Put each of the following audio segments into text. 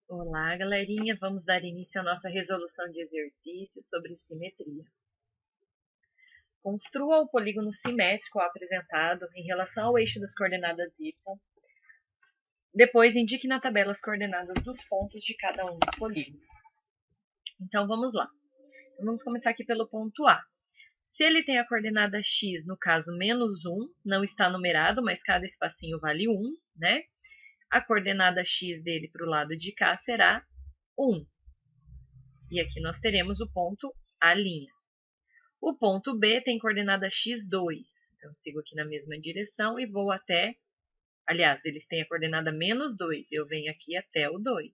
Olá, galerinha! Vamos dar início à nossa resolução de exercício sobre simetria. Construa o polígono simétrico apresentado em relação ao eixo das coordenadas y. Depois, indique na tabela as coordenadas dos pontos de cada um dos polígonos. Então, vamos lá. Vamos começar aqui pelo ponto A. Se ele tem a coordenada x, no caso, menos 1, não está numerado, mas cada espacinho vale 1, né? A coordenada x dele para o lado de cá será 1. E aqui nós teremos o ponto A'. O ponto B tem coordenada x2. Então, eu sigo aqui na mesma direção e vou até... Aliás, eles têm a coordenada menos 2. Eu venho aqui até o 2.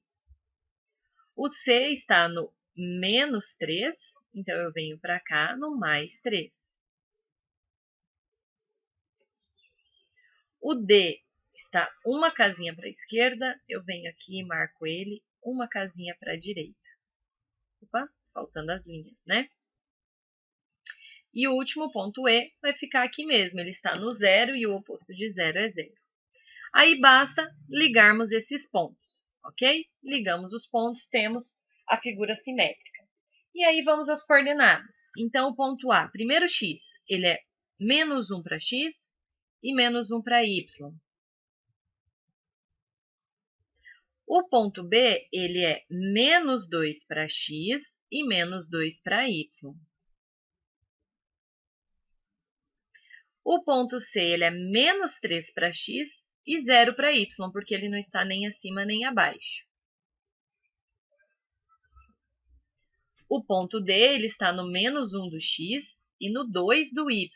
O C está no menos 3. Então, eu venho para cá no mais 3. O D está uma casinha para a esquerda. Eu venho aqui e marco ele uma casinha para a direita. Opa, faltando as linhas, né? E o último ponto E vai ficar aqui mesmo. Ele está no 0 e o oposto de 0 é 0. Aí basta ligarmos esses pontos, ok? Ligamos os pontos, temos a figura simétrica. E aí vamos às coordenadas. Então, o ponto A, primeiro x, ele é menos 1 para x e menos 1 para y. O ponto B, ele é menos 2 para x e menos 2 para y. O ponto C, ele é menos 3 para x e 0 para y, porque ele não está nem acima nem abaixo. O ponto D, ele está no menos 1 do x e no 2 do y.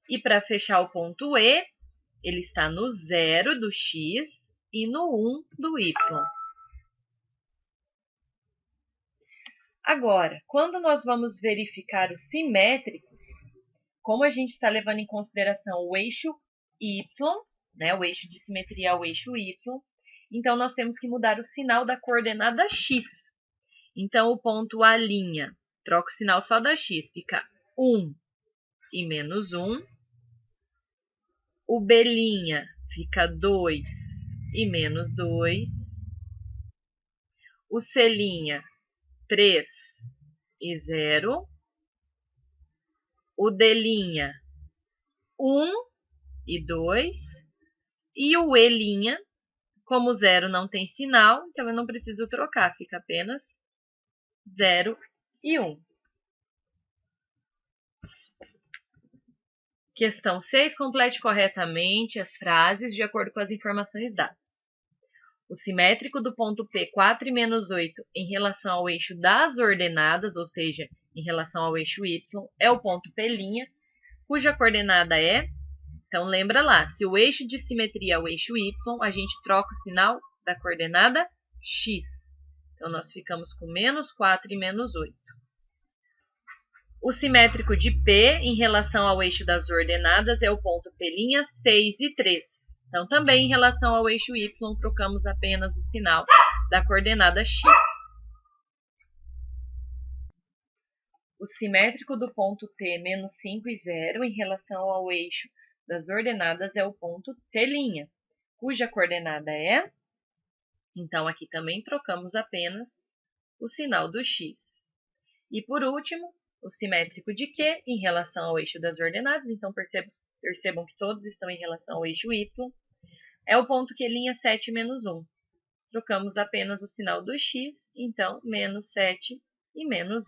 E para fechar o ponto E, ele está no 0 do x e no 1 do y. Agora, quando nós vamos verificar os simétricos, como a gente está levando em consideração o eixo y, né, o eixo de simetria é o eixo y, então nós temos que mudar o sinal da coordenada x. Então, o ponto A', troca o sinal só da x, fica 1 e menos 1. O B' fica 2 e menos 2. O C', 3 e 0. O D', 1 e 2. E o E', como 0 não tem sinal, então eu não preciso trocar, fica apenas 0 e 1. Questão 6. Complete corretamente as frases de acordo com as informações dadas. O simétrico do ponto P, 4 e menos 8, em relação ao eixo das ordenadas, ou seja, em relação ao eixo Y, é o ponto P', cuja coordenada é... Então, lembra lá, se o eixo de simetria é o eixo Y, a gente troca o sinal da coordenada X. Então, nós ficamos com menos 4 e menos 8. O simétrico de P, em relação ao eixo das ordenadas, é o ponto P', 6 e 3. Então, também em relação ao eixo Y, trocamos apenas o sinal da coordenada X. O simétrico do ponto T, menos 5 e 0, em relação ao eixo das ordenadas, é o ponto T', cuja coordenada é... Então, aqui também trocamos apenas o sinal do X. E, por último, o simétrico de Q, em relação ao eixo das ordenadas, então percebam que todos estão em relação ao eixo Y, é o ponto Q', 7 menos 1. Trocamos apenas o sinal do X, então, menos 7 e menos 1.